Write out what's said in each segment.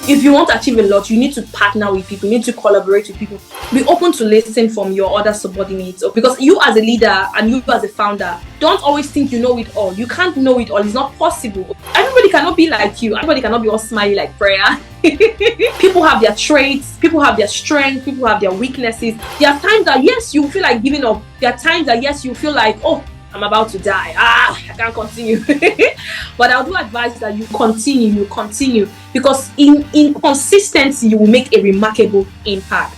if you want to achieve a lot, you need to partner with people, you need to collaborate with people. Be open to listen from your other subordinates, because you as a leader and you as a founder, don't always think you know it all. You can't know it all. It's not possible. Everybody cannot be like you. Everybody cannot be all smiley like Prayer. People have their traits, people have their strengths, people have their weaknesses. There are times that yes, you feel like giving up. There are times that yes, you feel like, oh, I'm about to die. I can't continue. But I do advise that you continue, because in consistency, you will make a remarkable impact.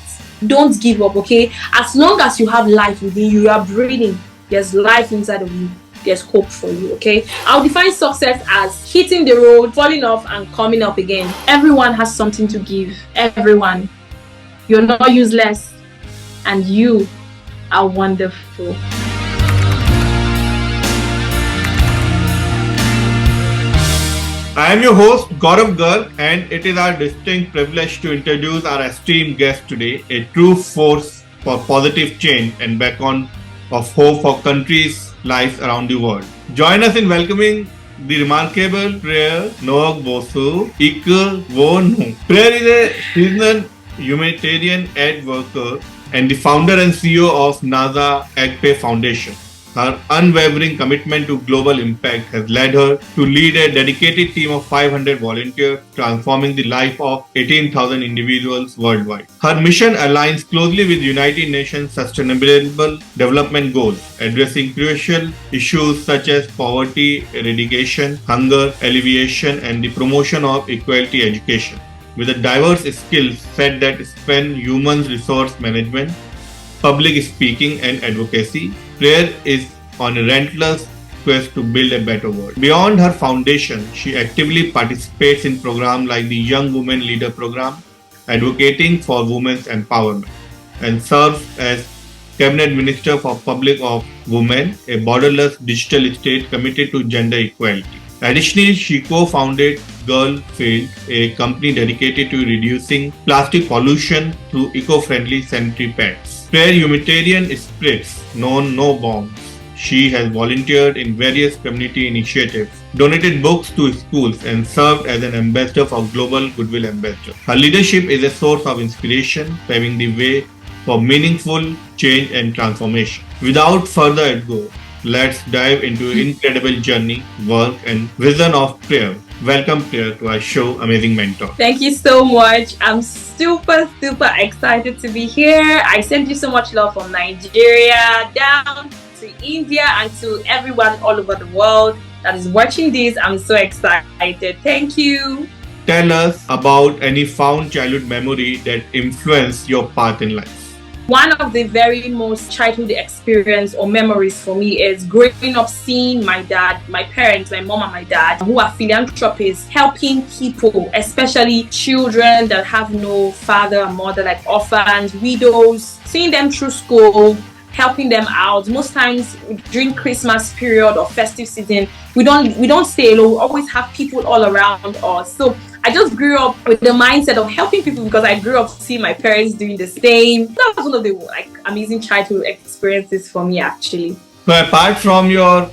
Don't give up, okay? As long as you have life within you, you are breathing, there's life inside of you. There's hope for you, okay? I'll define success as hitting the road, falling off, and coming up again. Everyone has something to give. Everyone. You're not useless, and you are wonderful. I am your host, Gaurav Garg, and it is our distinct privilege to introduce our esteemed guest today, a true force for positive change and beacon of hope for countries' lives around the world. Join us in welcoming the remarkable Prayer Nwagboso Ikegwuonu. Prayer is a seasoned humanitarian aid worker and the founder and CEO of Naza Agape Foundation. Her unwavering commitment to global impact has led her to lead a dedicated team of 500 volunteers, transforming the life of 18,000 individuals worldwide. Her mission aligns closely with United Nations Sustainable Development Goals, addressing crucial issues such as poverty eradication, hunger alleviation, and the promotion of equality education. With a diverse skill set that span human resource management, public speaking, and advocacy, Prayer is on a relentless quest to build a better world. Beyond her foundation, she actively participates in programs like the Young Women Leader Program, advocating for women's empowerment, and serves as Cabinet Minister for Public of Women, a borderless digital state committed to gender equality. Additionally, she co-founded Girlified, a company dedicated to reducing plastic pollution through eco-friendly sanitary pads. Prayer Humanitarian spirits known no bounds. She has volunteered in various community initiatives, donated books to schools, and served as an ambassador for Global Goodwill Ambassador. Her leadership is a source of inspiration, paving the way for meaningful change and transformation. Without further ado, let's dive into incredible journey, work, and vision of Prayer. Welcome, Prayer, to our show, Amazing Mentor. Thank you so much. I'm super excited to be here. I send you so much love from Nigeria down to India and to everyone all over the world that is watching this. I'm so excited. Thank you. Tell us about any fond childhood memory that influenced your path in life. One of the very most childhood experience or memories for me is growing up seeing my dad, my parents, my mom and my dad, who are philanthropists, helping people, especially children that have no father or mother, like orphans, widows, seeing them through school, helping them out. Most times during Christmas period or festive season, we don't stay alone. We always have people all around us. So I just grew up with the mindset of helping people because I grew up seeing my parents doing the same. That was one of the amazing childhood experiences for me, actually. So apart from your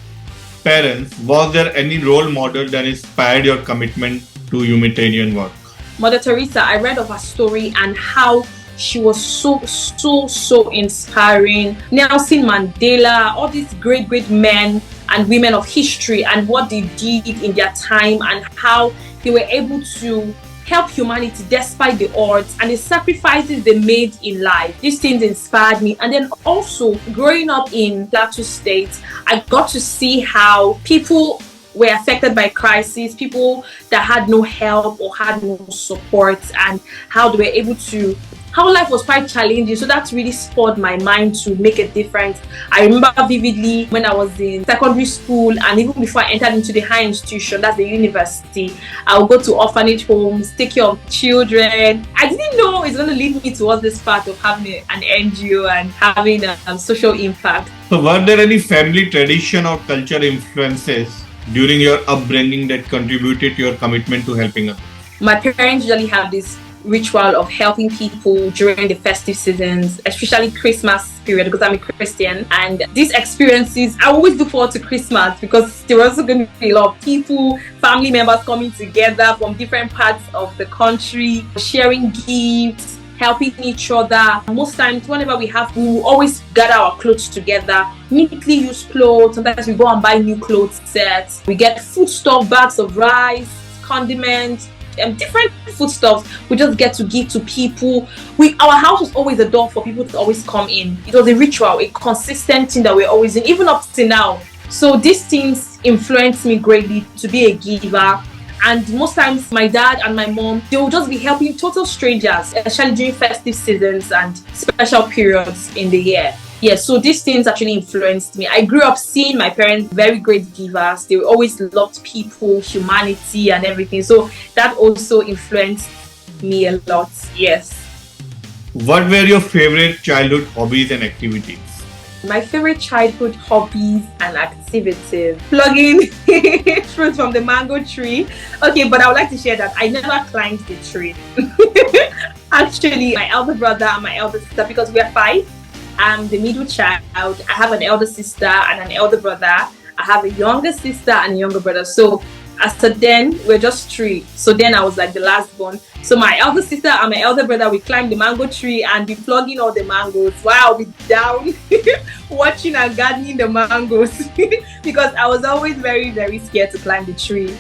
parents, was there any role model that inspired your commitment to humanitarian work? Mother Teresa, I read of her story and how she was so inspiring. Nelson Mandela, all these great men and women of history and what they did in their time and how they were able to help humanity despite the odds and the sacrifices they made in life. These things inspired me. And then also growing up in Plateau State, I got to see how people were affected by crisis, people that had no help or had no support, and how they were able to, how life was quite challenging. So that really spurred my mind to make a difference. I remember vividly when I was in secondary school and even before I entered into the higher institution, that's the university, I would go to orphanage homes, take care of children. I didn't know it's going to lead me towards this path of having an NGO and having a social impact. So were there any family tradition or culture influences during your upbringing that contributed to your commitment to helping others? My parents usually have this ritual of helping people during the festive seasons, especially Christmas period, because I'm a Christian. And these experiences, I always look forward to Christmas because there are also going to be a lot of people, family members coming together from different parts of the country, sharing gifts, helping each other. Most times, whenever we will always gather our clothes together, neatly used clothes. Sometimes we go and buy new clothes sets. We get foodstuff, bags of rice, condiments, and different foodstuffs. We just get to give to people. Our house was always a door for people to always come in. It was a ritual, a consistent thing that we're always in, even up to now. So these things influenced me greatly to be a giver. And most times my dad and my mom, they will just be helping total strangers, especially during festive seasons and special periods in the year. Yeah, so these things actually influenced me. I grew up seeing my parents very great givers. They always loved people, humanity and everything. So that also influenced me a lot. Yes. What were your favorite childhood hobbies and activities? My favorite childhood hobbies and activities. Plugging fruit from the mango tree. Okay, but I would like to share that I never climbed the tree. Actually, my elder brother and my elder sister, because we are 5, I'm the middle child. I have an elder sister and an elder brother. I have a younger sister and a younger brother. So as of then, we're just 3. So then I was like the last born. So my elder sister and my elder brother, we climbed the mango tree and be plugging all the mangoes while I'll be down watching and gardening the mangoes because I was always very, very scared to climb the tree.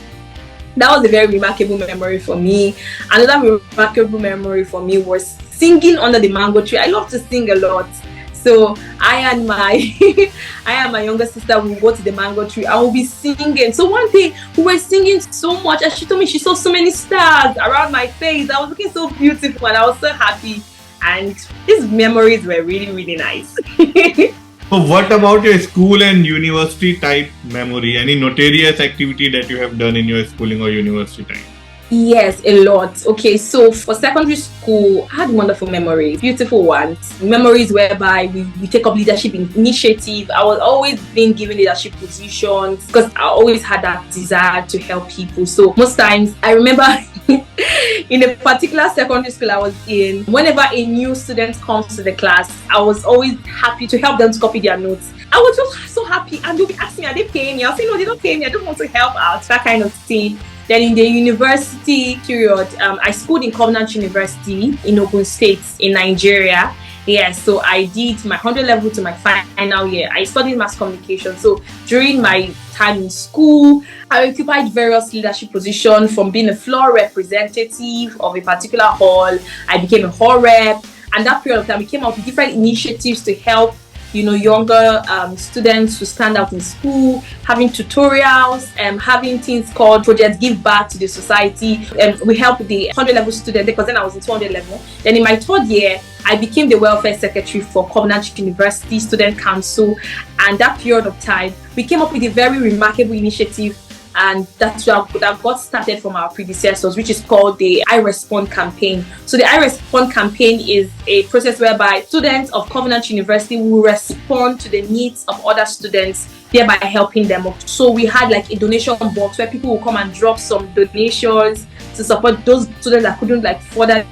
That was a very remarkable memory for me. Another remarkable memory for me was singing under the mango tree. I love to sing a lot. So I and my younger sister will go to the mango tree. I will be singing. So one day we were singing so much, and she told me she saw so many stars around my face. I was looking so beautiful, and I was so happy. And these memories were really, really nice. So what about your school and university type memory? Any notorious activity that you have done in your schooling or university time? Yes, a lot. Okay, so for secondary school, I had wonderful memories, beautiful ones. Memories whereby we take up leadership initiative. I was always being given leadership positions because I always had that desire to help people. So most times, I remember in a particular secondary school I was in, whenever a new student comes to the class, I was always happy to help them to copy their notes. I was just so happy, and they'll be asking me, are they paying me? I'll say, no, they don't pay me. I just want to help out, that kind of thing. Then in the university period, I schooled in Covenant University in Ogun State in Nigeria. Yeah, so I did my 100 level to my final year. I studied mass communication. So during my time in school, I occupied various leadership positions, from being a floor representative of a particular hall. I became a hall rep. And that period of time, we came out with different initiatives to help younger students to stand out in school, having tutorials, having things called Project Give Back to the Society. We helped the 100 level student because then I was in 200 level. Then in my 3rd year, I became the welfare secretary for Covenant University Student Council. And that period of time, we came up with a very remarkable initiative, and that got started from our predecessors, which is called the I Respond campaign. So the I Respond campaign is a process whereby students of Covenant University will respond to the needs of other students, thereby helping them up. So we had like a donation box where people will come and drop some donations to support those students that couldn't further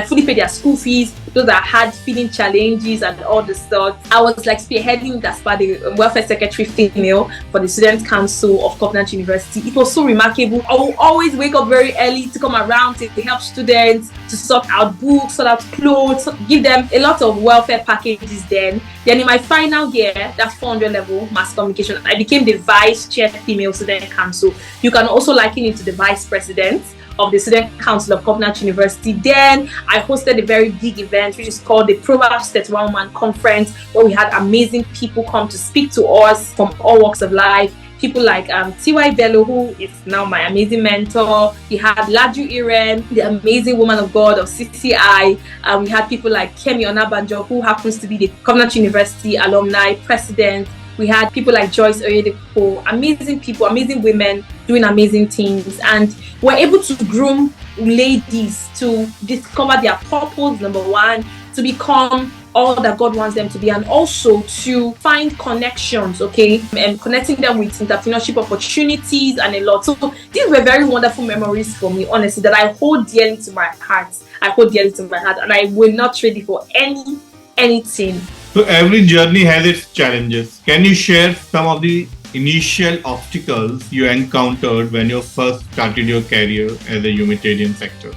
fully pay their school fees, those that had feeding challenges and all the stuff. I was spearheading as part the welfare secretary female for the Student Council of Covenant University. It was so remarkable. I will always wake up very early to come around to help students, to sort out books, sort out clothes, give them a lot of welfare packages then. Then in my final year, that's 400 level mass communication, I became the vice chair female Student Council. You can also liken it to the vice president of the Student Council of Covenant University. Then I hosted a very big event which is called the Proverbs 31 Woman Conference, where we had amazing people come to speak to us from all walks of life. People like T.Y. Bello, who is now my amazing mentor. We had Laju Iren, the amazing woman of God of CCI. We had people like Kemi Onabanjo, who happens to be the Covenant University alumni president. We had people like Joyce Oyedepo, amazing people, amazing women doing amazing things. And we're able to groom ladies to discover their purpose, number one, to become all that God wants them to be, and also to find connections, okay, and connecting them with entrepreneurship opportunities and a lot. So these were very wonderful memories for me, honestly, that I hold dearly to my heart. And I will not trade it for anything. So every journey has its challenges. Can you share some of the initial obstacles you encountered when you first started your career as a humanitarian sector?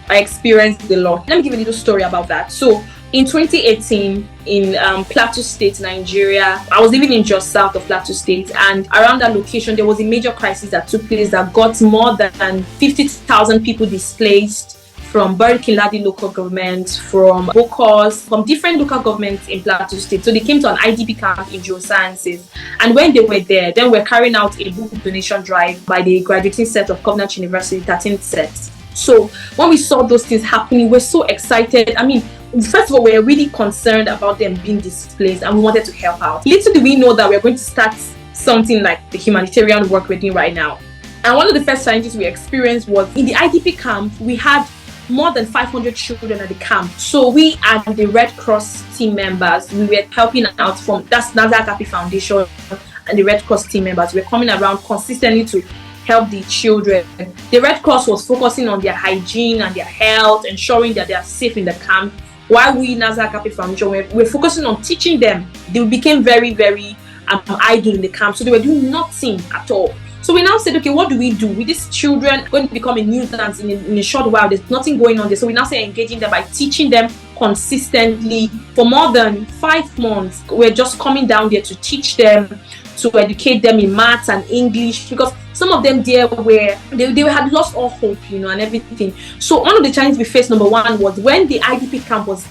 I experienced a lot. Let me give you a little story about that. So in 2018, in Plateau State, Nigeria, I was living in just south of Plateau State, and around that location, there was a major crisis that took place that got more than 50,000 people displaced from Barikiladi local government, from Bokos, from different local governments in Plateau State. So they came to an IDP camp in geosciences. And when they were there, then we're carrying out a book donation drive by the graduating set of Covenant University, 13th set. So when we saw those things happening, we're so excited. I mean, first of all, we're really concerned about them being displaced, and we wanted to help out. Little do we know that we're going to start something like the humanitarian work we're doing right now. And one of the first challenges we experienced was in the IDP camp, we had more than 500 children at the camp. So we and the Red Cross team members, we were helping out from, that's Naza Agape Foundation and the Red Cross team members. We're coming around consistently to help the children. The Red Cross was focusing on their hygiene and their health, ensuring that they are safe in the camp. While we, Naza Agape Foundation, we're focusing on teaching them. They became very, very idle in the camp. So they were doing nothing at all. So we now said, okay, what do we do with these children going to become a nuisance in a short while? There's nothing going on there. So we now say engaging them by teaching them consistently for more than 5 months. We're just coming down there to teach them, to educate them in maths and English, because some of them there were they had lost all hope, and everything. So one of the challenges we faced, number one, was when the IDP camp was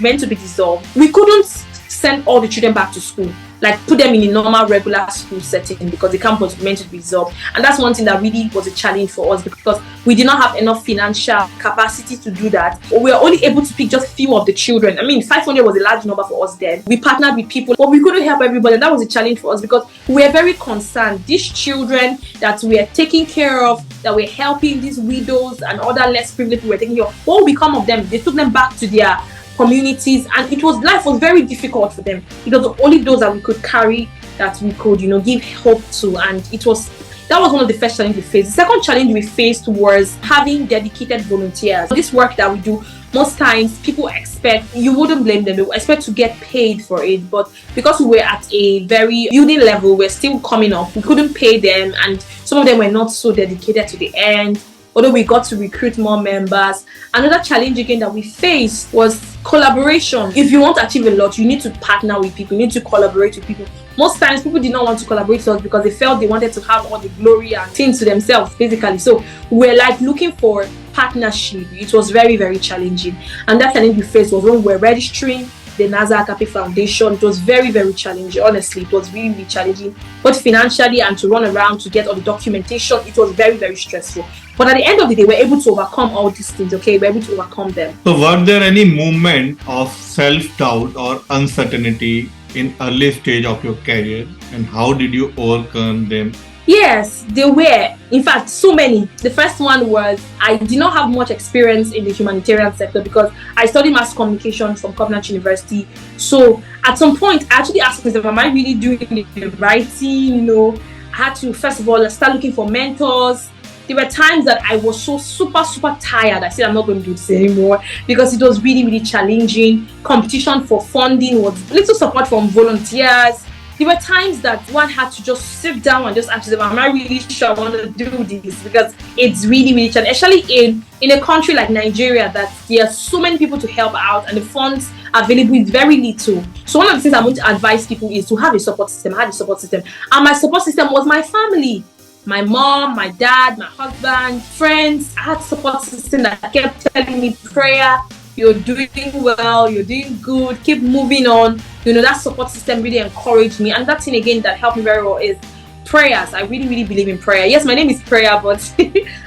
meant to be dissolved, we couldn't send all the children back to school, like put them in a normal regular school setting, because the camp was meant to be dissolved. And that's one thing that really was a challenge for us, because we did not have enough financial capacity to do that. We were only able to pick just few of the children. I mean, 500 was a large number for us then. We partnered with people, but we couldn't help everybody. And that was a challenge for us, because we were very concerned. These children that we are taking care of, that we're helping, these widows and other less privileged people we're taking care of, what will become of them? They took them back to their communities, and life was very difficult for them. It was only those that we could carry, that we could give hope to, and that was one of the first challenges we faced. The second challenge we faced was having dedicated volunteers. This work that we do, most times people expect, you wouldn't blame them, they expect to get paid for it, but because we were at a very building level, we're still coming up, we couldn't pay them, and some of them were not so dedicated to the end, although we got to recruit more members. Another challenge again that we faced was collaboration. If you want to achieve a lot, you need to partner with people, you need to collaborate with people. Most times people did not want to collaborate with us because they felt they wanted to have all the glory and things to themselves, basically. So we're like looking for partnership. It was very, very challenging. And that challenge we faced was when we were registering the Naza Agape Foundation. It was very, very challenging. Honestly, it was really, really challenging, both financially and to run around to get all the documentation. It was very, very stressful. But at the end of the day, we're able to overcome all these things, okay? We're able to overcome them. So were there any moment of self-doubt or uncertainty in early stage of your career, and how did you overcome them? Yes, there were. In fact, so many. The first one was I did not have much experience in the humanitarian sector because I studied mass communication from Covenant University. So at some point, I actually asked myself, am I really doing the right thing? I had to, first of all, start looking for mentors. There were times that I was so super tired. I said, I'm not going to do this anymore because it was really, really challenging. Competition for funding was little support from volunteers. There were times that one had to just sit down and just ask yourself, am I really sure I want to do this? Because it's really, really challenging, especially in a country like Nigeria, that there are so many people to help out and the funds available is very little. So one of the things I'm going to advise people is to have a support system. I had a support system, and my support system was my family. My mom, my dad, my husband, friends. I had a support system that kept telling me, Prayer, you're doing well, you're doing good, keep moving on. That support system really encouraged me. And that thing again that helped me very well is prayers. I really, really believe in prayer. Yes, my name is Prayer, but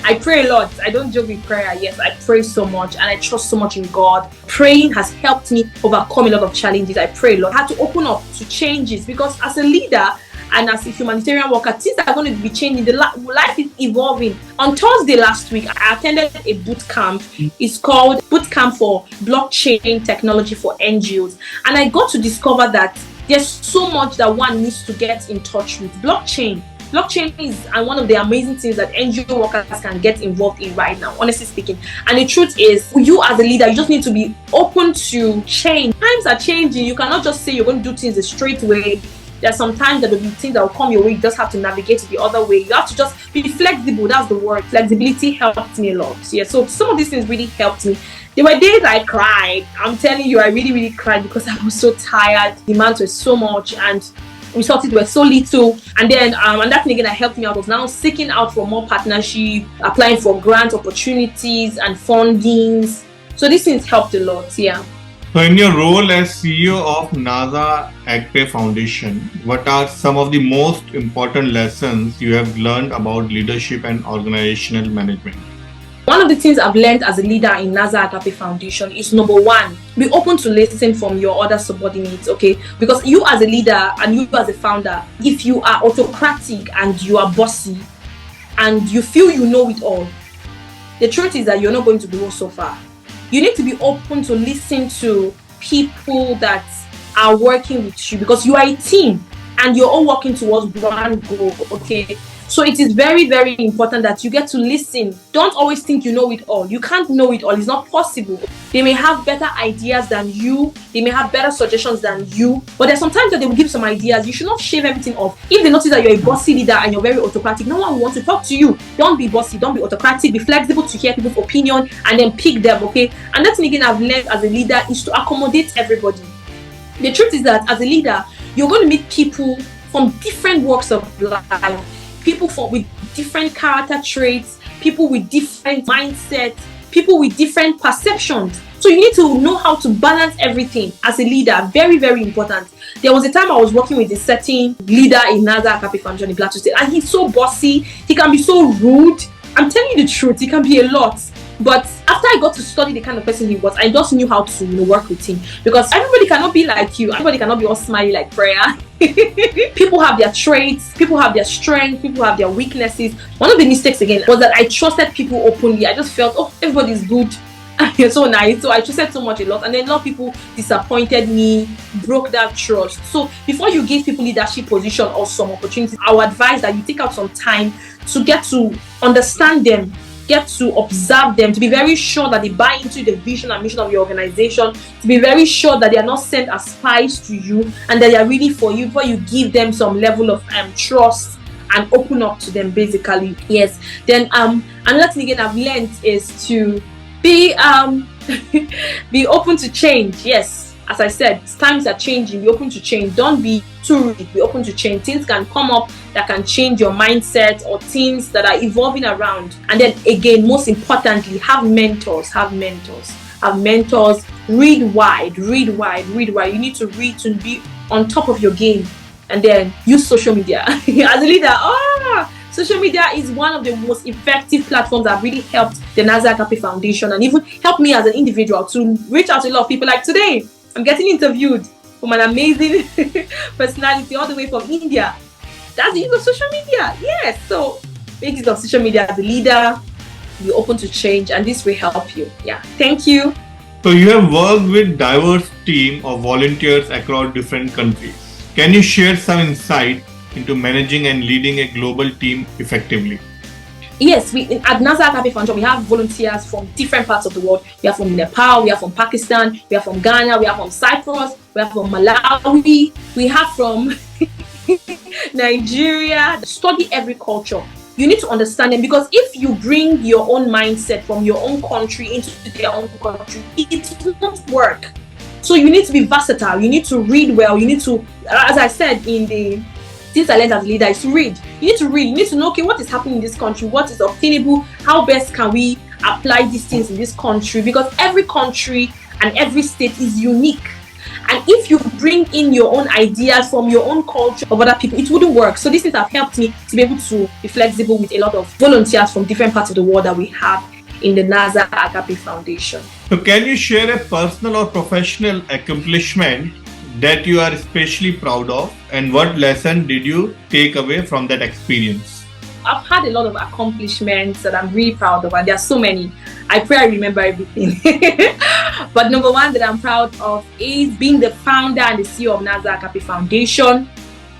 I pray a lot. I don't joke with prayer. Yes, I pray so much and I trust so much in God. Praying has helped me overcome a lot of challenges. I pray a lot. I had to open up to changes because as a leader, and as a humanitarian worker, things are going to be changing. The life is evolving. On Thursday last week, I attended a boot camp. It's called Boot Camp for Blockchain Technology for NGOs. And I got to discover that there's so much that one needs to get in touch with. Blockchain is one of the amazing things that NGO workers can get involved in right now, honestly speaking. And the truth is, you as a leader, you just need to be open to change. Times are changing. You cannot just say you're going to do things a straight way. There are some times that there will be things that will come your way. You just have to navigate it the other way. You have to just be flexible. That's the word. Flexibility helped me a lot. Yeah, so some of these things really helped me. There were days I cried. I'm telling you, I really, really cried because I was so tired. Demands were so much and resources were so little. And then and that thing again that helped me out was now seeking out for more partnership, applying for grant opportunities and fundings. So these things helped a lot. Yeah. So in your role as CEO of Naza Agape Foundation, what are some of the most important lessons you have learned about leadership and organizational management? One of the things I've learned as a leader in Naza Agape Foundation is, number one, be open to listen from your other subordinates, okay? Because you as a leader and you as a founder, if you are autocratic and you are bossy and you feel you know it all, the truth is that you're not going to go so far. You need to be open to listen to people that are working with you because you are a team and you're all working towards one goal, okay? So it is very, very important that you get to listen. Don't always think you know it all. You can't know it all. It's not possible. They may have better ideas than you. They may have better suggestions than you. But there's sometimes that they will give some ideas. You should not shave everything off. If they notice that you're a bossy leader and you're very autocratic, no one will want to talk to you. Don't be bossy. Don't be autocratic. Be flexible to hear people's opinion and then pick them, okay? And that's thing again I've learned as a leader is to accommodate everybody. The truth is that as a leader, you're going to meet people from different walks of life. People with different character traits, people with different mindsets, people with different perceptions. So you need to know how to balance everything as a leader. Very, very important. There was a time I was working with a certain leader in Naza Agape Foundation in Plateau State, and he's so bossy. He can be so rude. I'm telling you the truth, he can be a lot. But after I got to study the kind of person he was, I just knew how to work with him. Because everybody cannot be like you. Everybody cannot be all smiley like Prayer. People have their traits, people have their strengths, people have their weaknesses. One of the mistakes again was that I trusted people openly. I just felt, oh, everybody's good. You're so nice. So I trusted so much a lot. And then a lot of people disappointed me, broke that trust. So before you give people leadership position or some opportunities, I would advise that you take out some time to get to understand them, get to observe them, to be very sure that they buy into the vision and mission of your organization, to be very sure that they are not sent as spies to you and that they are really for you before you give them some level of trust and open up to them basically. Yes. Then another thing again I've learned is to be be open to change. Yes. As I said, times are changing. Be open to change. Don't be too rigid. Be open to change. Things can come up that can change your mindset or things that are evolving around. And then again, most importantly, have mentors. Have mentors. Have mentors. Read wide. Read wide. Read wide. You need to read to be on top of your game. And then use social media. As a leader, social media is one of the most effective platforms that really helped the Naza Agape Foundation and even helped me as an individual to reach out to a lot of people. Like today, I'm getting interviewed from an amazing personality all the way from India. That's the use of social media. Yes. So make use of social media as a leader. Be open to change, and this will help you. Yeah. Thank you. So you have worked with diverse team of volunteers across different countries. Can you share some insight into managing and leading a global team effectively? Yes, at Naza Agape Foundation, we have volunteers from different parts of the world. We are from Nepal, we are from Pakistan, we are from Ghana, we are from Cyprus, we are from Malawi, we have from Nigeria. Study every culture. You need to understand them, because if you bring your own mindset from your own country into their own country, it will not work. So you need to be versatile. You need to read well. You need to, as I said in the things I learned as a leader, is to read. You need to read. You need to know, okay, what is happening in this country? What is obtainable? How best can we apply these things in this country? Because every country and every state is unique. And if you bring in your own ideas from your own culture of other people, it wouldn't work. So these things have helped me to be able to be flexible with a lot of volunteers from different parts of the world that we have in the Naza Agape Foundation. So can you share a personal or professional accomplishment that you are especially proud of, and what lesson did you take away from that experience? I've had a lot of accomplishments that I'm really proud of, and there are so many. I pray I remember everything. But number one that I'm proud of is being the founder and the CEO of Naza Agape Foundation,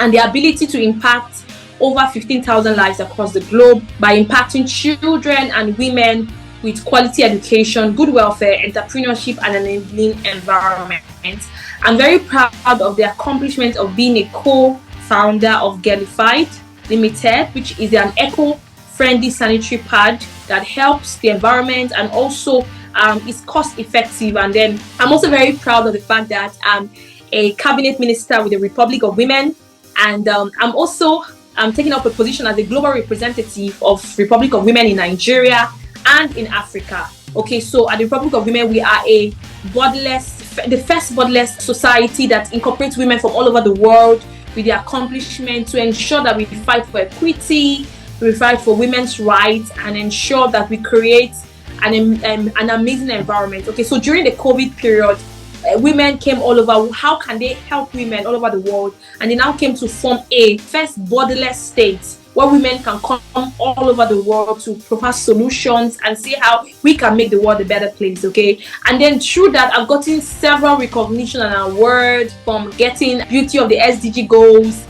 and the ability to impact over 15,000 lives across the globe by impacting children and women with quality education, good welfare, entrepreneurship, and an enabling environment. I'm very proud of the accomplishment of being a co-founder of Girlified Limited, which is an eco-friendly sanitary pad that helps the environment and also is cost-effective. And then I'm also very proud of the fact that I'm a cabinet minister with the Republic of Women, and I'm also taking up a position as a global representative of Republic of Women in Nigeria and in Africa. Okay, so at the Republic of Women, we are the first borderless society that incorporates women from all over the world with the accomplishment to ensure that we fight for equity, we fight for women's rights, and ensure that we create an amazing environment. Okay, so during the COVID period, women came all over. How can they help women all over the world? And they now came to form a first borderless state where women can come all over the world to provide solutions and see how we can make the world a better place, okay? And then through that, I've gotten several recognition and awards, from getting Beauty of the SDG goals,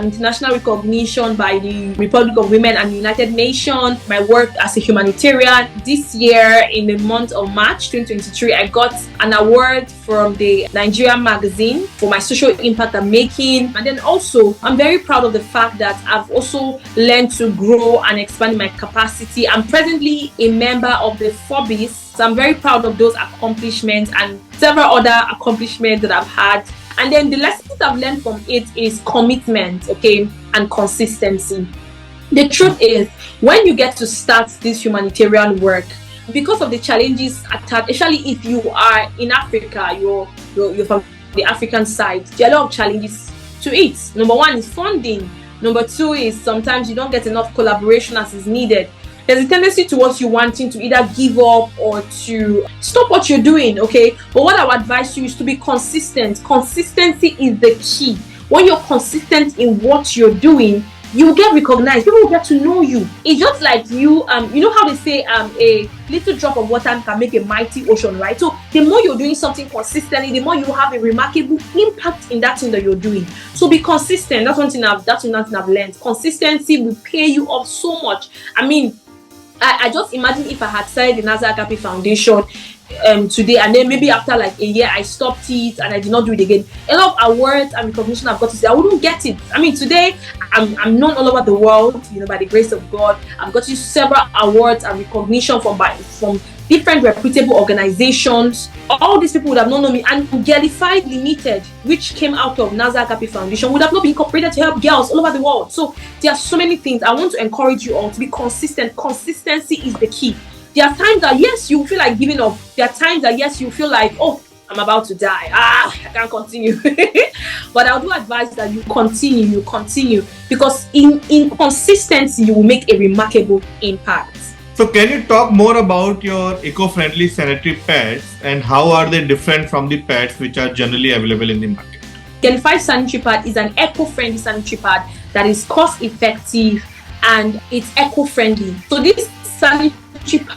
international recognition by the Republic of Women and United Nations, my work as a humanitarian. This year, in the month of March 2023, I got an award from the Nigerian magazine for my social impact I'm making. And then also, I'm very proud of the fact that I've also learned to grow and expand my capacity. I'm presently a member of the Forbes, so I'm very proud of those accomplishments and several other accomplishments that I've had. And then the lessons I've learned from it is commitment, okay, and consistency. The truth is, when you get to start this humanitarian work, because of the challenges attached, especially if you are in Africa, you're from the African side, there are a lot of challenges to it. Number one is funding. Number two is sometimes you don't get enough collaboration as is needed. There's a tendency towards you wanting to either give up or to stop what you're doing, okay? But what I would advise you is to be consistent. Consistency is the key. When you're consistent in what you're doing, you will get recognized. People will get to know you. It's just like you know how they say a little drop of water can make a mighty ocean, right? So the more you're doing something consistently, the more you have a remarkable impact in that thing that you're doing. So be consistent. That's one thing I've learned. Consistency will pay you off so much. I mean, I just imagine if I had started the Naza Agape Foundation today, and then maybe after like a year I stopped it and I did not do it again. A lot of awards and recognition I've got to say, I wouldn't get it. I mean, today I'm known all over the world, you know, by the grace of God. I've got several awards and recognition from different reputable organizations. All these people would have not known me. And Girlified Limited, which came out of Naza Agape Foundation, would have not been incorporated to help girls all over the world. So there are so many things. I want to encourage you all to be consistent. Consistency is the key. There are times that yes, you feel like giving up. There are times that yes, you feel like, oh, I'm about to die. I can't continue. But I do advise that you continue, because in consistency, you will make a remarkable impact. So can you talk more about your eco-friendly sanitary pads and how are they different from the pads which are generally available in the market? Girlified sanitary pad is an eco-friendly sanitary pad that is cost-effective and it's eco-friendly. So these sanitary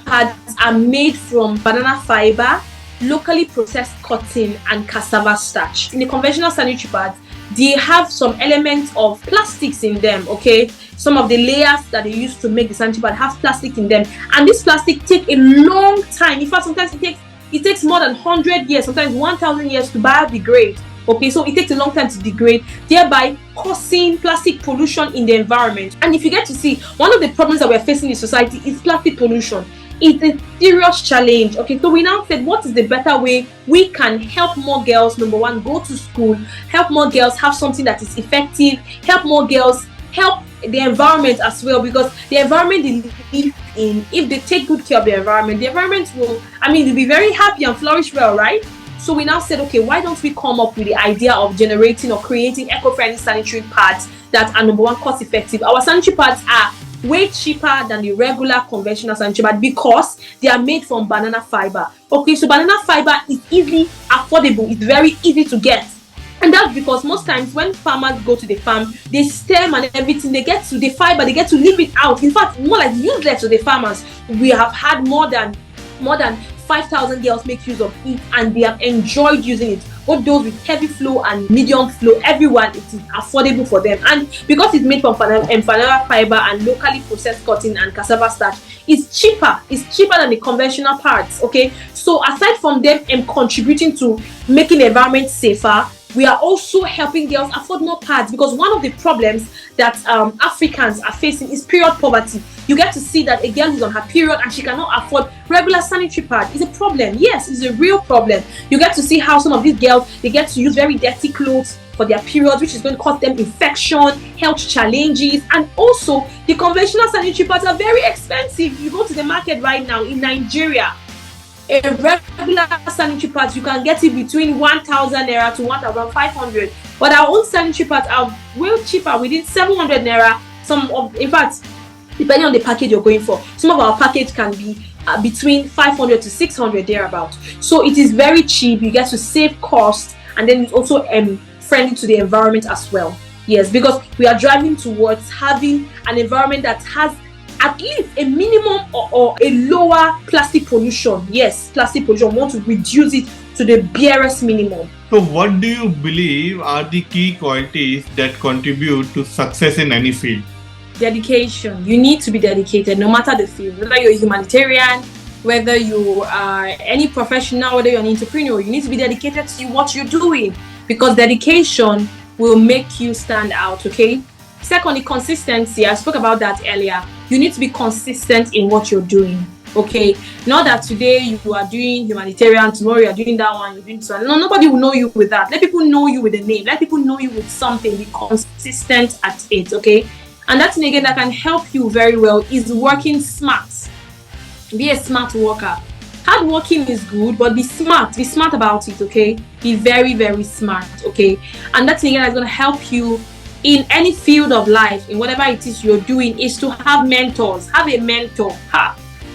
pads are made from banana fiber, locally processed cotton, and cassava starch. In the conventional sanitary pads, they have some elements of plastics in them, okay? Some of the layers that they use to make the sanitary pad have plastic in them, and this plastic take a long time. In fact, sometimes it takes more than 100 years, sometimes 1,000 years to biodegrade. Okay, so it takes a long time to degrade, thereby causing plastic pollution in the environment. And if you get to see, one of the problems that we're facing in society is plastic pollution. It's a serious challenge. Okay, so we now said, what is the better way we can help more girls, number one, go to school, help more girls have something that is effective, help more girls help the environment as well, because the environment they live in, if they take good care of the environment will, they'll be very happy and flourish well, right? So we now said, okay, why don't we come up with the idea of generating or creating eco-friendly sanitary pads that are, number one, cost effective. Our sanitary pads are way cheaper than the regular conventional sanitary pad because they are made from banana fiber. Okay, so banana fiber is easily affordable. It's very easy to get. And that's because most times when farmers go to the farm, they stem and everything, they get to the fiber, they get to leave it out. In fact, more like useless to the farmers. We have had more than 5,000 girls make use of it, and they have enjoyed using it. Both those with heavy flow and medium flow, everyone, it is affordable for them. And because it's made from flanella fiber and locally processed cotton and cassava starch, it's cheaper. It's cheaper than the conventional parts. Okay, so aside from them contributing to making the environment safer, we are also helping girls afford more pads, because one of the problems that Africans are facing is period poverty. You get to see that a girl who's on her period and she cannot afford regular sanitary pad. It's a problem. Yes, it's a real problem. You get to see how some of these girls, they get to use very dirty clothes for their periods, which is going to cause them infection, health challenges, and also the conventional sanitary pads are very expensive. You go to the market right now in Nigeria, a regular sanitary pad, you can get it between 1,000 naira to 1,500. But our own sanitary pads are way cheaper, within 700 naira. In fact, depending on the package you're going for, some of our package can be between 500 to 600 thereabout. So it is very cheap. You get to save costs, and then it's also friendly to the environment as well. Yes, because we are driving towards having an environment that has at least a minimum or a lower plastic pollution. Yes, plastic pollution. We want to reduce it to the barest minimum. So what do you believe are the key qualities that contribute to success in any field? Dedication. You need to be dedicated no matter the field. Whether you're a humanitarian, whether you are any professional, whether you're an entrepreneur, you need to be dedicated to what you're doing, because dedication will make you stand out. Okay. Secondly, consistency. I spoke about that earlier. You need to be consistent in what you're doing. Okay, not that today you are doing humanitarian, tomorrow you are doing that one, you're doing this one. No, nobody will know you with that. Let people know you with a name. Let people know you with something. Be consistent at it. Okay, and that's again that can help you very well is working smart. Be a smart worker. Hard working is good, but be smart. Be smart about it. Okay, be very, very smart. Okay, and that's again that's going to help you in any field of life, in whatever it is you're doing, is to have mentors. Have a mentor.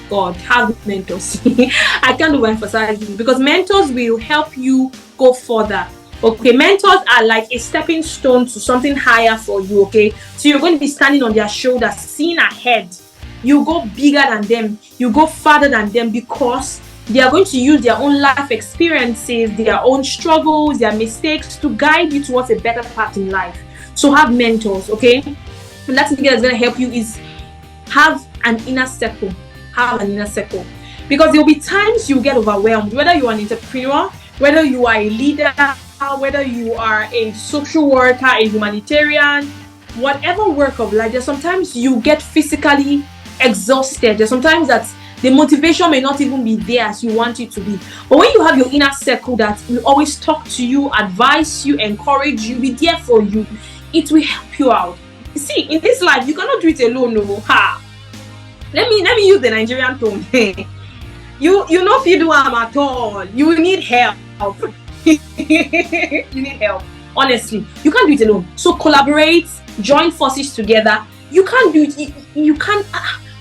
God, have mentors. I can't overemphasize it, because mentors will help you go further. Okay, mentors are like a stepping stone to something higher for you. Okay, so you're going to be standing on their shoulders, seeing ahead. You go bigger than them, you go farther than them, because they are going to use their own life experiences, their own struggles, their mistakes to guide you towards a better path in life. So have mentors. Okay, and that's something that's going to help you is have an inner circle. Have an inner circle, because there will be times you get overwhelmed, whether you are an entrepreneur, whether you are a leader, whether you are a social worker, a humanitarian, whatever work of life. There's sometimes you get physically exhausted. There's sometimes that the motivation may not even be there as you want it to be. But when you have your inner circle that will always talk to you, advise you, encourage you, be there for you, it will help you out. See, in this life, you cannot do it alone. No. Let me use the Nigerian tone. You know if you do at all, you need help. You need help. Honestly, you can't do it alone. So collaborate, join forces together. You can't do it. You can't.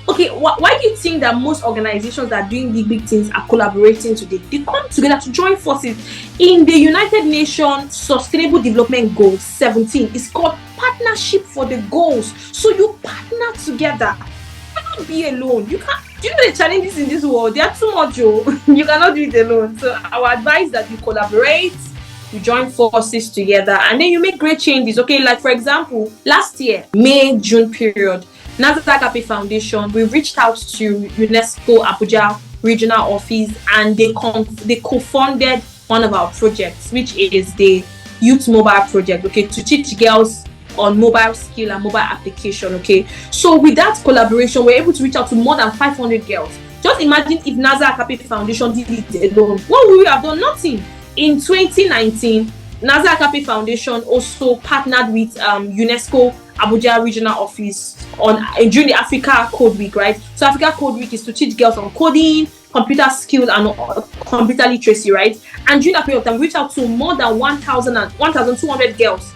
Okay, why do you think that most organizations that are doing big things are collaborating today? They come together to join forces. In the United Nations Sustainable Development Goals 17, it's called Partnership for the Goals. So you partner together. You cannot be alone. You can't. Do you know the challenges in this world? They are too much. You cannot do it alone. So our advice is that you collaborate, you join forces together, and then you make great changes. Okay, like for example, last year, May-June period, Naza Agape Foundation, we reached out to UNESCO Abuja regional office, and they co-funded one of our projects, which is the Youth Mobile Project. Okay, to teach girls on mobile skill and mobile application. Okay, so with that collaboration, we're able to reach out to more than 500 girls. Just imagine if Naza Agape Foundation did it alone. What would we have done? Nothing. In 2019, Naza Agape Foundation also partnered with UNESCO Abuja regional office during the Africa Code Week, right? So Africa Code Week is to teach girls on coding, computer skills, and computer literacy, right? And during that period of time, we reached out to more than 1,200 girls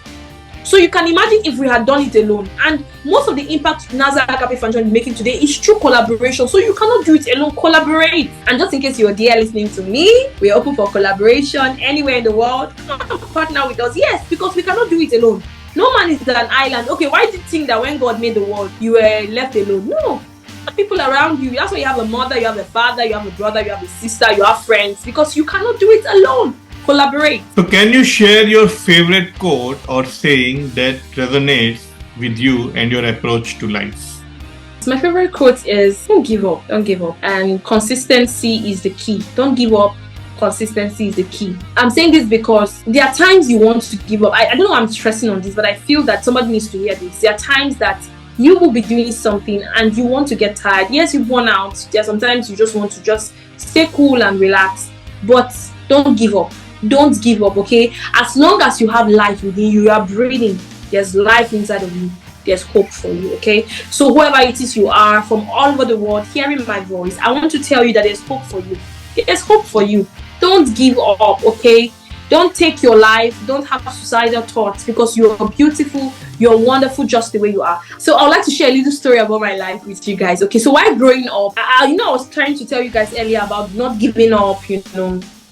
So you can imagine if we had done it alone. And most of the impact Naza Agape Foundation is making today is through collaboration. So you cannot do it alone. Collaborate. And just in case you're there listening to me, we're open for collaboration anywhere in the world. Partner with us. Yes, because we cannot do it alone. No man is an island. Okay, why do you think that when God made the world, you were left alone? No. People around you. That's why you have a mother, you have a father, you have a brother, you have a sister, you have friends, because you cannot do it alone. Collaborate. So can you share your favorite quote or saying that resonates with you and your approach to life? My favorite quote is, don't give up, don't give up. And consistency is the key. Don't give up. Consistency is the key. I'm saying this because there are times you want to give up. I don't know why I'm stressing on this, but I feel that somebody needs to hear this. There are times that you will be doing something and you want to get tired. Yes, you burn out. There are sometimes you just want to just stay cool and relax. But don't give up. Don't give up, okay? As long as you have life within you, you are breathing, there's life inside of you. There's hope for you, okay? So whoever it is you are from all over the world hearing my voice, I want to tell you that there's hope for you. There's hope for you. Don't give up, okay? Don't take your life. Don't have suicidal thoughts, because you're beautiful, you're wonderful just the way you are. So I would like to share a little story about my life with you guys, okay? So while growing up, I was trying to tell you guys earlier about not giving up,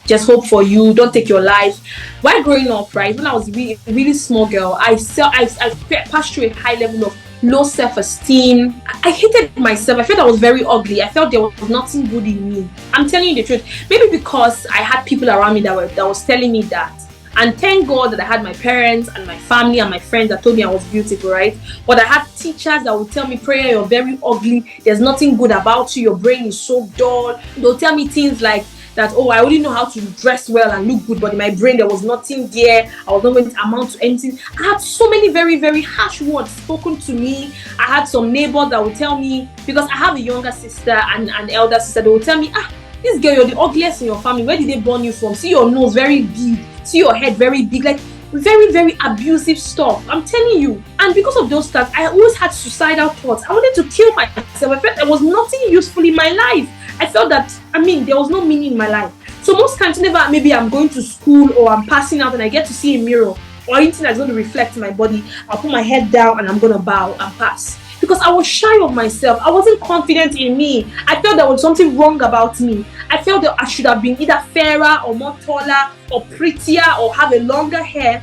just hope for you, don't take your life. While growing up, right, when I was a really small girl, I passed through a high level of low self-esteem. I hated myself. I felt I was very ugly. I felt there was nothing good in me. I'm telling you the truth. Maybe because I had people around me that was telling me that. And thank God that I had my parents and my family and my friends that told me I was beautiful, right? But I had teachers that would tell me, Prayer, you're very ugly. There's nothing good about you. Your brain is so dull. They'll tell me things like that, oh, I only know how to dress well and look good, but in my brain there was nothing there. I was not going to amount to anything. I had so many very, very harsh words spoken to me. I had some neighbors that would tell me, because I have a younger sister and an elder sister, they would tell me, this girl, you're the ugliest in your family. Where did they born you from? See your nose very big, see your head very big, like very, very abusive stuff. I'm telling you. And because of those stuff, I always had suicidal thoughts. I wanted to kill myself. I felt there was nothing useful in my life. I felt that, there was no meaning in my life. So most times, whenever maybe I'm going to school or I'm passing out and I get to see a mirror or anything that's going to reflect my body, I'll put my head down and I'm going to bow and pass. Because I was shy of myself. I wasn't confident in me. I felt there was something wrong about me. I felt that I should have been either fairer or more taller or prettier or have a longer hair.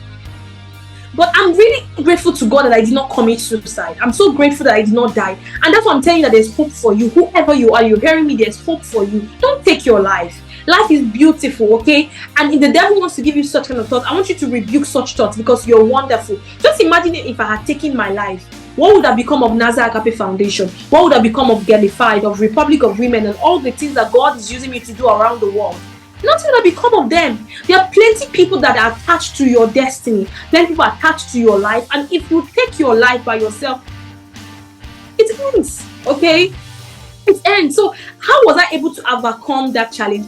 But I'm really grateful to God that I did not commit suicide. I'm so grateful that I did not die. And that's why I'm telling you that there's hope for you. Whoever you are, you're hearing me, there's hope for you. Don't take your life. Life is beautiful, okay? And if the devil wants to give you such kind of thoughts, I want you to rebuke such thoughts, because you're wonderful. Just imagine if I had taken my life. What would have become of Naza Agape Foundation? What would have become of Girlified, of Republic of Women, and all the things that God is using me to do around the world? Nothing will become of them. There are plenty of people that are attached to your destiny. Plenty people are attached to your life. And if you take your life by yourself, it ends, okay? It ends. So how was I able to overcome that challenge?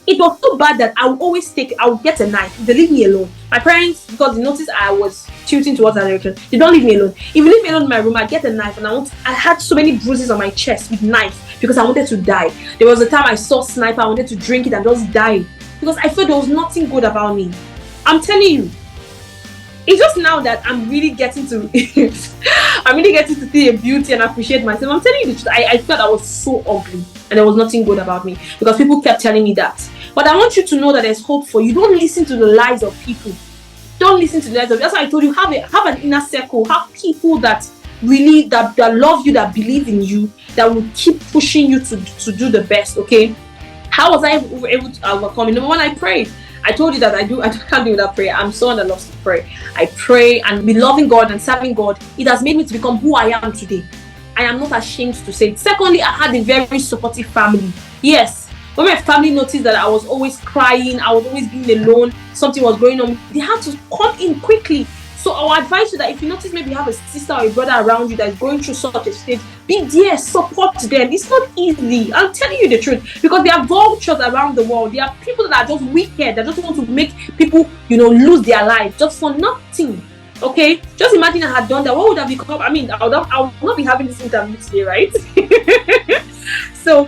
It was so bad that I would get a knife. They leave me alone. My parents, because they noticed I was tilting towards that direction, they don't leave me alone. If you leave me alone in my room, I get a knife, and I had so many bruises on my chest with knife because I wanted to die. There was a time I saw sniper, I wanted to drink it and just die because I felt there was nothing good about me. I'm telling you. It's just now that I'm really getting to see the beauty and appreciate myself. I'm telling you the truth. I felt I was so ugly and there was nothing good about me because people kept telling me that. But I want you to know that there's hope for you. Don't listen to the lies of people. Don't listen to the lies of. That's why I told you, have an inner circle. Have people that really that love you, that believe in you, that will keep pushing you to do the best. Okay. How was I able to overcome it? Number one, I prayed. I told you that I can't do without prayer. I'm someone that loves to pray. I pray, and be loving God and serving God, it has made me to become who I am today. I am not ashamed to say it. Secondly, I had a very supportive family. Yes. When my family noticed that I was always crying, I was always being alone, something was going on, they had to come in quickly. So I would advise you that if you notice maybe you have a sister or a brother around you that is going through such a stage, be there, support them. It's not easy. I'm telling you the truth, because there are vultures around the world. There are people that are just wicked, that just want to make people, lose their life just for nothing. Okay, just imagine I had done that. What would have become? I would not be having this interview today, right? So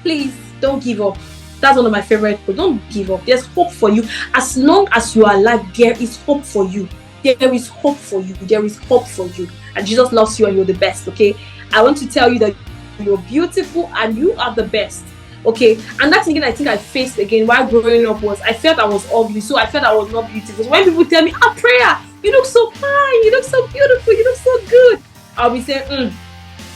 please don't give up. That's one of my favorite quotes. Don't give up. There's hope for you. As long as you are alive, there is hope for you. there is hope for you. There is hope for you. And Jesus loves you and you're the best, okay? I want to tell you that you're beautiful and you are the best, okay? And that's again I think I faced again while growing up was I felt I was ugly, so I felt I was not beautiful. So when people tell me, Prayer, you look so fine, you look so beautiful, you look so good, I'll be saying,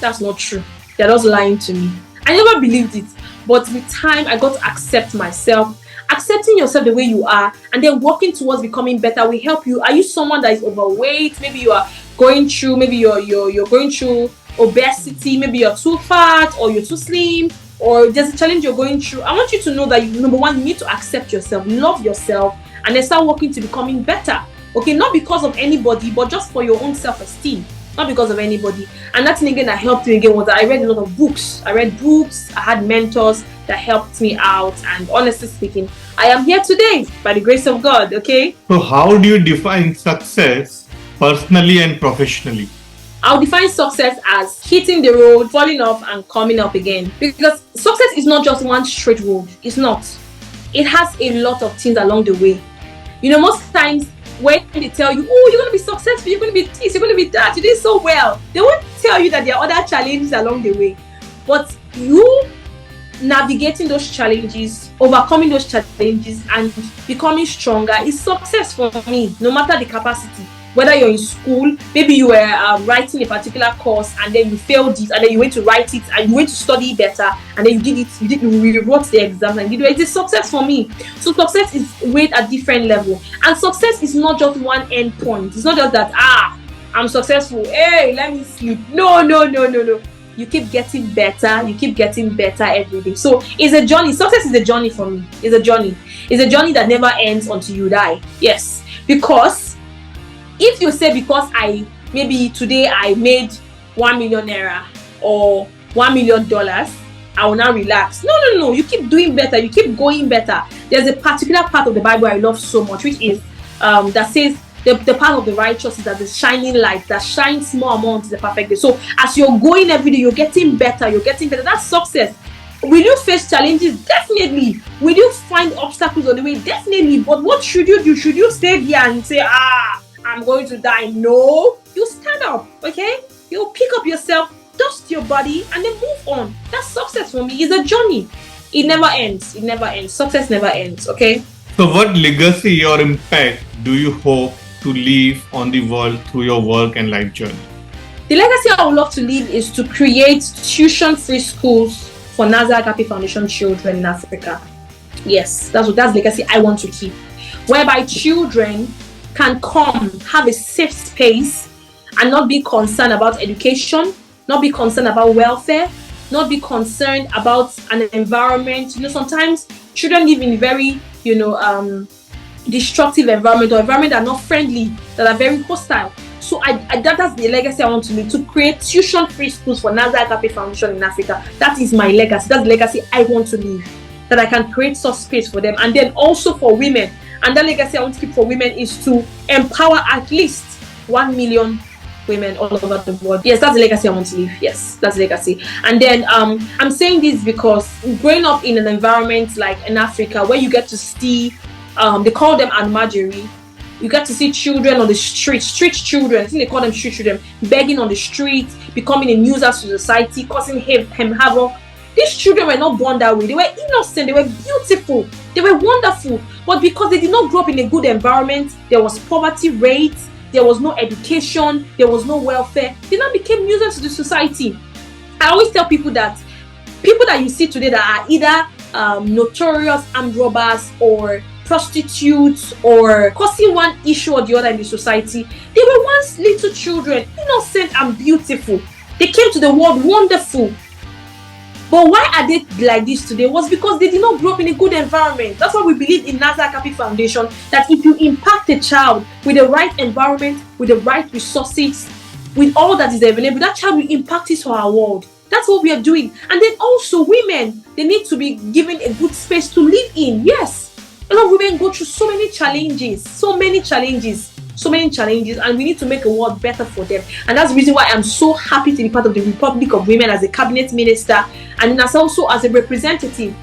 that's not true. They're just lying to me. I never believed it. But with time, I got to accept myself. Accepting yourself the way you are and then working towards becoming better will help you. Are you someone that is overweight? Maybe you are going through, maybe you're going through obesity, maybe you're too fat or you're too slim, or there's a challenge you're going through. I want you to know that number one, you need to accept yourself, love yourself, and then start working to becoming better. Okay, not because of anybody, but just for your own self-esteem. Not because of anybody. And that's again that helped me again was that I read a lot of books. I had mentors that helped me out, and honestly speaking, I am here today by the grace of God, okay? So how do you define success personally and professionally? I'll define success as hitting the road, falling off and coming up again. Because success is not just one straight road. It's not. It has a lot of things along the way. Most times when they tell you, you're going to be successful, you're going to be this, you're going to be that, you did so well, they won't tell you that there are other challenges along the way. But you navigating those challenges, overcoming those challenges and becoming stronger is success for me, no matter the capacity. Whether you're in school, maybe you were writing a particular course and then you failed it and then you went to write it and you went to study better and then you wrote the exam and it is success for me. So success is weighed at different level, and success is not just one end point. It's not just that I'm successful, hey, let me sleep. No. You keep getting better every day. So it's a journey. Success is a journey for me. It's a journey that never ends until you die. Yes, because if you say because maybe today I made 1 million naira or $1 million, I will now relax. No. You keep doing better. You keep going better. There's a particular part of the Bible I love so much, which is that says the path of the righteous is as a shining light that shines small amount is a perfect day. So as you're going every day, you're getting better. That's success. Will you face challenges? Definitely. Will you find obstacles on the way? Definitely. But what should you do? Should you stay there and say, I'm going to die? No. You stand up, okay? You pick up yourself, dust your body, and then move on. That's success for me. It's a journey. It never ends. Success never ends, okay? So what legacy or impact do you hope to leave on the world through your work and life journey? The legacy I would love to leave is to create tuition-free schools for Naza Agape Foundation children in Africa. Yes, that's the legacy I want to keep. Whereby children can come, have a safe space, and not be concerned about education, not be concerned about welfare, not be concerned about an environment. Sometimes children live in very, destructive environment or environment that are not friendly, that are very hostile. So that's the legacy I want to leave, to create tuition-free schools for Naza Agape Foundation in Africa. That is my legacy. That's the legacy I want to leave, that I can create such space for them. And then also for women. And that legacy I want to keep for women is to empower at least 1 million women all over the world. Yes, that's the legacy I want to leave. Yes, that's the legacy. And then I'm saying this because growing up in an environment like in Africa where you get to see, they call them almajiri. You get to see children on the street children, I think they call them street children, begging on the street, becoming a nuisance to society, causing havoc. These children were not born that way. They were innocent, they were beautiful, they were wonderful. But because they did not grow up in a good environment, there was poverty rates, there was no education, there was no welfare, they now became nuisance to the society. I always tell people that you see today that are either notorious armed robbers or prostitutes or causing one issue or the other in the society, they were once little children, innocent and beautiful. They came to the world wonderful. But why are they like this today? Was because they did not grow up in a good environment. That's why we believe in Naza Agape Foundation, that if you impact a child with the right environment, with the right resources, with all that is available, that child will impact his or her world. That's what we are doing. And then also women, they need to be given a good space to live in. Yes. A lot of women go through so many challenges, and we need to make a world better for them. And that's the reason why I'm so happy to be part of the Republic of Women as a cabinet minister, and also as a representative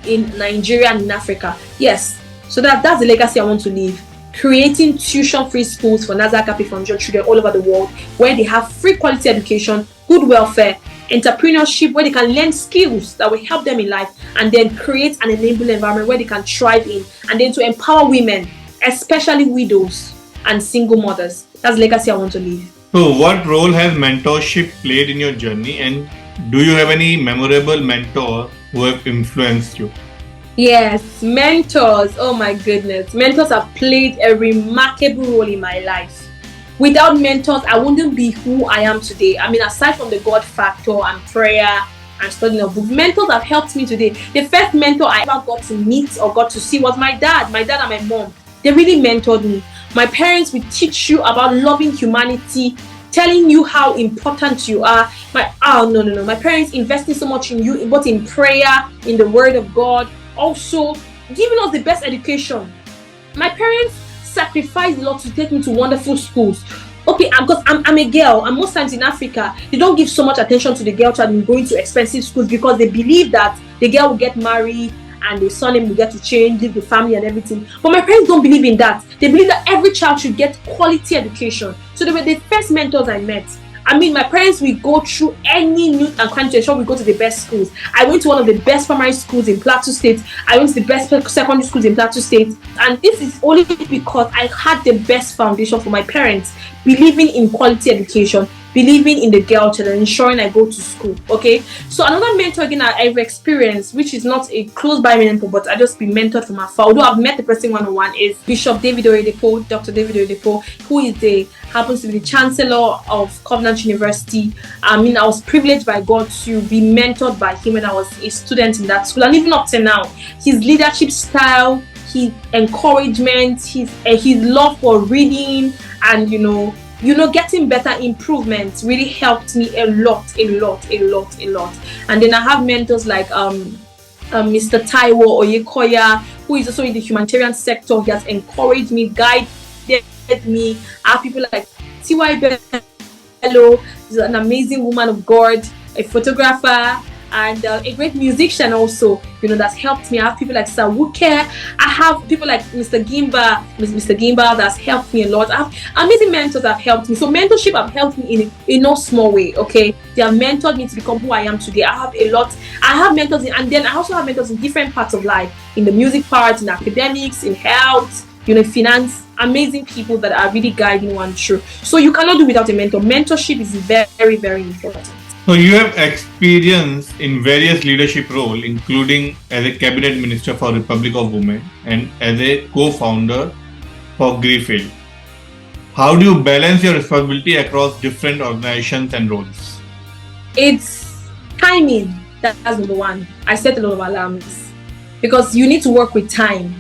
in Nigeria and in Africa. Yes, so that's the legacy I want to leave. creating tuition-free schools for Naza Agape Foundation children all over the world, where they have free quality education, good welfare, entrepreneurship, where they can learn skills that will help them in life, and then create an enabling environment where they can thrive in, and then to empower women, especially widows and single mothers. That's the legacy I want to leave. So what role has mentorship played in your journey, and do you have any memorable mentor who have influenced you? Yes, mentors. Oh my goodness. Mentors have played a remarkable role in my life. Without mentors, I wouldn't be who I am today. I mean, aside from the God factor and prayer and studying a book, mentors have helped me today. The first mentor I ever got to meet or got to see was my dad and my mom. They really mentored me. My parents will teach you about loving humanity, telling you how important you are. My parents investing so much in you, both in prayer, in the word of God, also giving us the best education. My parents sacrificed a lot to take me to wonderful schools. Okay, because I'm a girl, and most times in Africa, they don't give so much attention to the girl child in going to expensive schools, because they believe that the girl will get married and the surname will get to change, leave the family and everything. But my parents don't believe in that. They believe that every child should get quality education. So they were the first mentors I met. I mean, my parents will go through any nook and cranny to ensure we go to the best schools. I went to one of the best primary schools in Plateau State. I went to the best secondary schools in Plateau State. And this is only because I had the best foundation for my parents, believing in quality education, believing in the girl child, and ensuring I go to school. Okay, so another mentor again I've experienced, which is not a close by mentor, but I just be mentored from afar, although I've met the person one-on-one, is Bishop David Oyedepo, Dr. David Oyedepo, who happens to be the Chancellor of Covenant University. I mean, I was privileged by God to be mentored by him when I was a student in that school, and even up to now, his leadership style, his encouragement, his love for reading, and getting better improvements really helped me a lot. And then I have mentors like Mr. Taiwo Oyekoya, who is also in the humanitarian sector. He has encouraged me, guided me. I have people like T.Y. Bello, who's an amazing woman of God, a photographer, and a great musician also, that's helped me. I have people like Sawuke. I have people like Mr. Gimba that's helped me a lot. I have amazing mentors that have helped me. So mentorship have helped me in no small way, okay? They have mentored me to become who I am today. I have a lot. I have mentors, and then I also have mentors in different parts of life, in the music part, in academics, in health, finance. Amazing people that are really guiding one through. So you cannot do without a mentor. Mentorship is very, very important. So you have experience in various leadership roles, including as a cabinet minister for Republic of Women and as a co-founder for Girlified. How do you balance your responsibility across different organizations and roles? It's timing. That's number one. I set a lot of alarms because you need to work with time.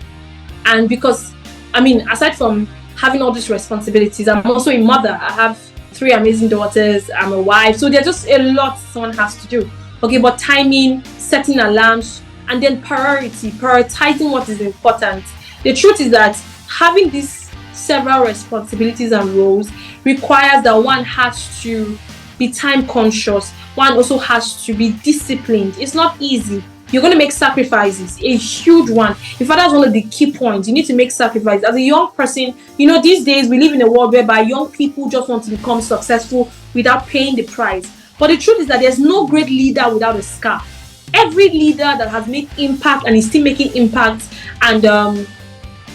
And because, aside from having all these responsibilities, I'm also a mother. I have 3 amazing daughters. I'm a wife. So there's just a lot someone has to do. Okay, but timing, setting alarms, and then prioritizing what is important. The truth is that having these several responsibilities and roles requires that one has to be time conscious. One also has to be disciplined. It's not easy. You're going to make sacrifices, a huge one. In fact, that's one of the key points. You need to make sacrifices. As a young person, these days we live in a world whereby young people just want to become successful without paying the price. But the truth is that there's no great leader without a scar. Every leader that has made impact and is still making impact and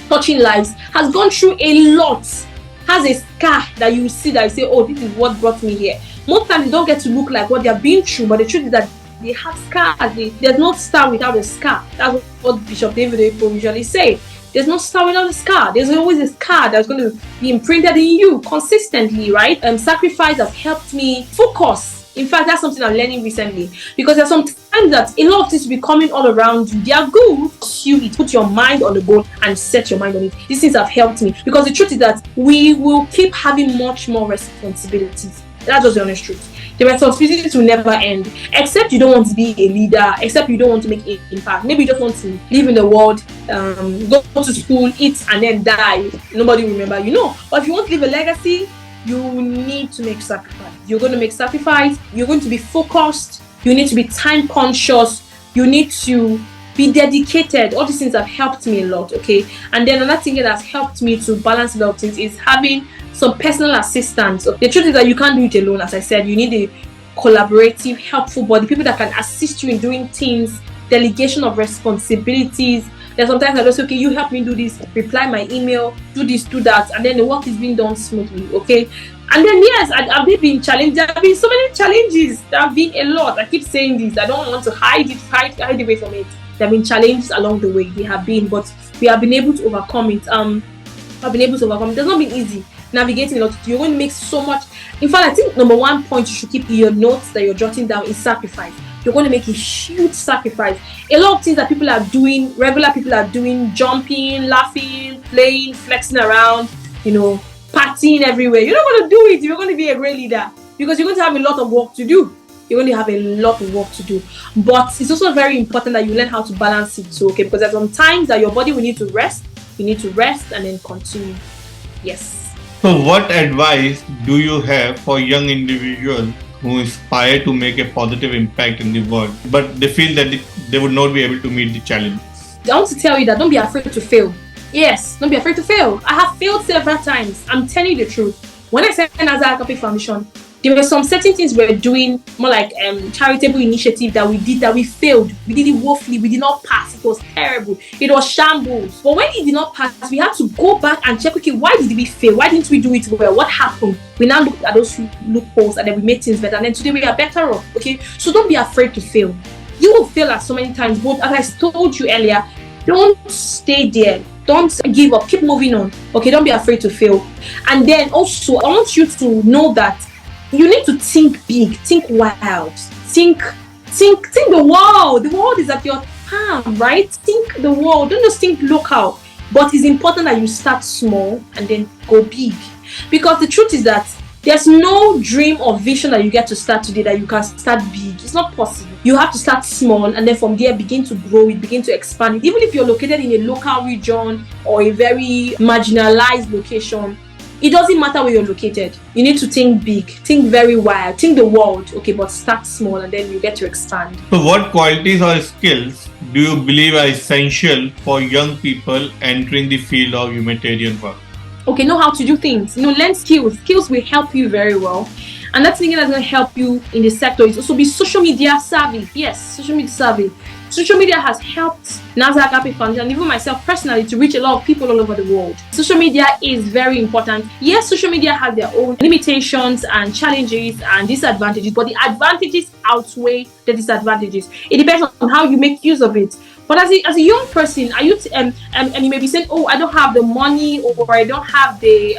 touching lives has gone through a lot, has a scar that you see that you say, oh, this is what brought me here. Most times they don't get to look like what they've been through, but the truth is that they have scars. There's no star without a scar. That's what Bishop David Oyedepo usually say. There's no star without a scar. There's always a scar that's going to be imprinted in you consistently, right? Sacrifice has helped me focus. In fact, that's something I'm learning recently, because there's some times that a lot of things will be coming all around you. They are good. You put your mind on the goal and set your mind on it. These things have helped me, because the truth is that we will keep having much more responsibilities. That's just the honest truth. The responsibilities will never end, except you don't want to be a leader, except you don't want to make an impact. Maybe you just want to live in the world, go to school, eat, and then die. Nobody will remember you. But if you want to leave a legacy, you need to make sacrifice. You're going to make sacrifice. You're going to be focused. You need to be time conscious. You need to be dedicated. All these things have helped me a lot, okay? And then another thing that has helped me to balance a lot of things is having some personal assistance. The truth is that you can't do it alone. As I said, you need a collaborative, helpful body, people that can assist you in doing things, delegation of responsibilities. Then sometimes I just say, okay, you help me do this, reply my email, do this, do that, and then the work is being done smoothly, okay? And then yes, I've been challenged. There have been so many challenges. There have been a lot. I keep saying this. I don't want to hide away from it. There have been challenges along the way. They have been, but we have been able to overcome it. I've been able to overcome it. It's not been easy navigating a lot. You're going to make so much. In fact, I think number one point you should keep in your notes that you're jotting down is sacrifice. You're going to make a huge sacrifice. A lot of things that people are doing, regular people are doing, jumping, laughing, playing, flexing around, partying everywhere. You're not going to do it if you're going to be a great leader, because you're going to have a lot of work to do. You're going to have a lot of work to do. But it's also very important that you learn how to balance it too, okay? Because there's some times that your body will need to rest. You need to rest and then continue. Yes. So what advice do you have for young individuals who aspire to make a positive impact in the world, but they feel that they would not be able to meet the challenge? I want to tell you that don't be afraid to fail. Yes, don't be afraid to fail. I have failed several times. I'm telling you the truth. When I started Naza Agape Foundation, there were some certain things we were doing, more like charitable initiative that we did that we failed. We did it woefully. We did not pass. It was terrible. It was shambles. But when it did not pass, we had to go back and check, okay, why did we fail? Why didn't we do it well? What happened? We now looked at those loopholes and then we made things better. And then today we are better off, okay? So don't be afraid to fail. You will fail at so many times, but as I told you earlier, don't stay there. Don't give up. Keep moving on, okay? Don't be afraid to fail. And then also, I want you to know that you need to think big, think wild, think the world. The world is at your palm, right? Think the world. Don't just think local. But it's important that you start small and then go big. Because the truth is that there's no dream or vision that you get to start today that you can start big. It's not possible. You have to start small and then from there begin to grow it, begin to expand it. Even if you're located in a local region or a very marginalized location, it doesn't matter where you're located. You need to think big, think very wide, think the world, okay, but start small and then you get to expand. So what qualities or skills do you believe are essential for young people entering the field of humanitarian work? Okay, know how to do things. Learn skills. Skills will help you very well. And that's something that's going to help you in the sector is also be social media savvy. Yes, social media savvy. Social media has helped Naza Agape Foundation and even myself personally to reach a lot of people all over the world. Social media is very important. Yes, social media has their own limitations and challenges and disadvantages, but the advantages outweigh the disadvantages. It depends on how you make use of it. But as a young person, and you may be saying, oh, I don't have the money or I don't have the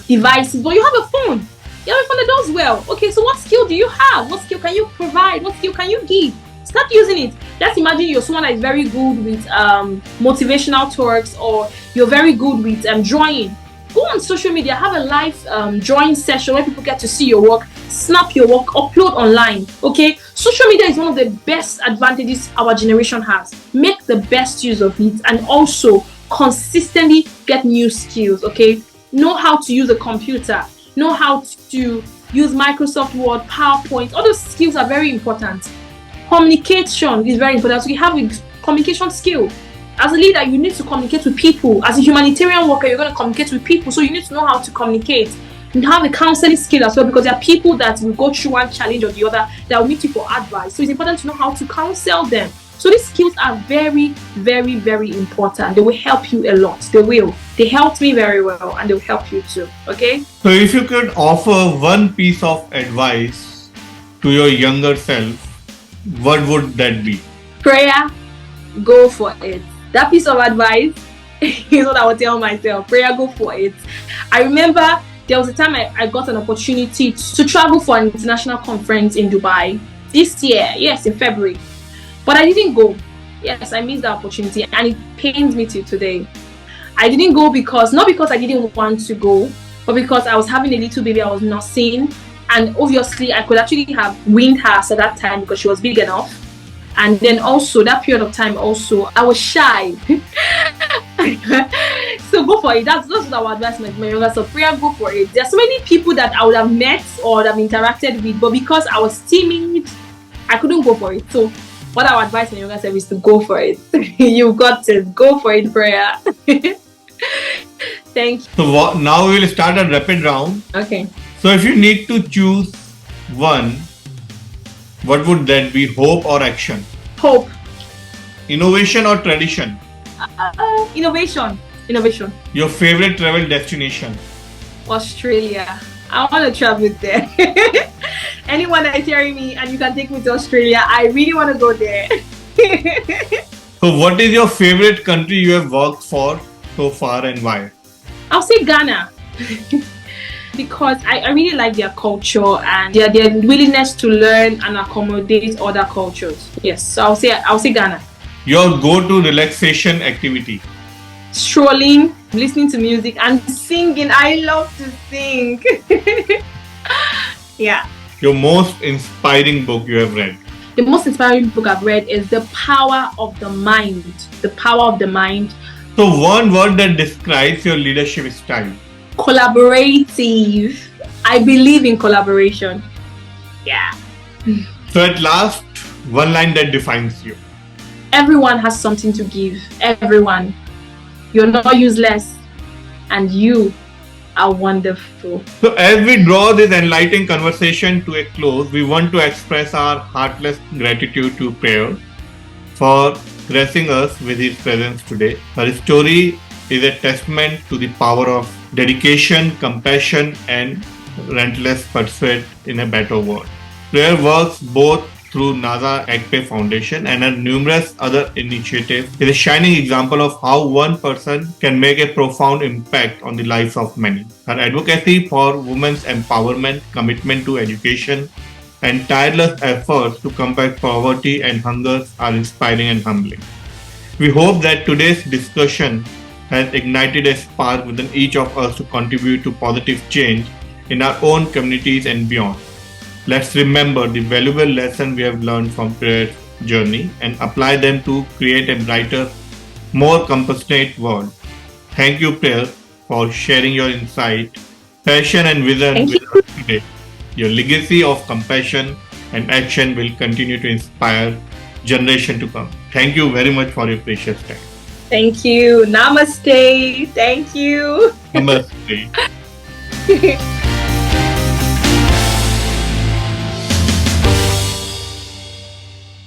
devices, but you have a phone. You have a phone that does well. Okay, so what skill do you have? What skill can you provide? What skill can you give? Start using it. Let's imagine you're someone that is very good with motivational talks, or you're very good with drawing. Go on social media, have a live drawing session where people get to see your work, snap your work, upload online. Okay, social media is one of the best advantages our generation has. Make the best use of it and also consistently get new skills. Okay, know how to use a computer, know how to use Microsoft Word, PowerPoint. All those skills are very important. Communication is very important. So you have a communication skill. As a leader, you need to communicate with people. As a humanitarian worker, you're going to communicate with people. So you need to know how to communicate. You have a counseling skill as well, because there are people that will go through one challenge or the other that will meet you for advice. So it's important to know how to counsel them. So these skills are very, very, very important. They will help you a lot. They will. They helped me very well and they will help you too. Okay? So if you could offer one piece of advice to your younger self, what would that be? Prayer, go for it. That piece of advice is what I would tell myself. Prayer, go for it. I remember there was a time I got an opportunity to travel for an international conference in Dubai this year. Yes, in February. But I didn't go. Yes, I missed the opportunity and it pains me to today. I didn't go not because I didn't want to go, but because I was having a little baby I was nursing. And obviously I could actually have weaned her at that time because she was big enough. And then also that period of time also, I was shy. So go for it. That's what I would advise my younger self. Prayer, go for it. There's so many people that I would have met or have interacted with, but because I was timid, I couldn't go for it. So what I would advise my younger self is to go for it. You've got to go for it, Prayer. Thank you. So now we will start a rapid round. Okay. So if you need to choose one, what would that be? Hope or action? Hope. Innovation or tradition? Innovation. Your favorite travel destination? Australia. I want to travel there. Anyone that is hearing me and you can take me to Australia, I really want to go there. So what is your favorite country you have worked for so far and why? I'll say Ghana. Because I really like their culture and their willingness to learn and accommodate other cultures. Yes, so I'll say Ghana. Your go-to relaxation activity? Strolling, listening to music and singing. I love to sing. Yeah. Your most inspiring book you have read? The most inspiring book I've read is The Power of the Mind. The Power of the Mind. So one word that describes your leadership style? Collaborative. I believe in collaboration. Yeah. So at last, one line that defines you? Everyone has something to give. Everyone. You're not useless. And you are wonderful. So as we draw this enlightening conversation to a close, we want to express our heartless gratitude to Prayer for gracing us with his presence today. Her story is a testament to the power of dedication, compassion, and relentless pursuit in a better world. Prayer works both through Naza Agape Foundation and her numerous other initiatives is a shining example of how one person can make a profound impact on the lives of many. Her advocacy for women's empowerment, commitment to education, and tireless efforts to combat poverty and hunger are inspiring and humbling. We hope that today's discussion has ignited a spark within each of us to contribute to positive change in our own communities and beyond. Let's remember the valuable lessons we have learned from Prayer's journey and apply them to create a brighter, more compassionate world. Thank you, Prayer, for sharing your insight, passion, and vision with us today. Your legacy of compassion and action will continue to inspire generations to come. Thank you very much for your precious time. Thank you. Namaste. Thank you. Namaste.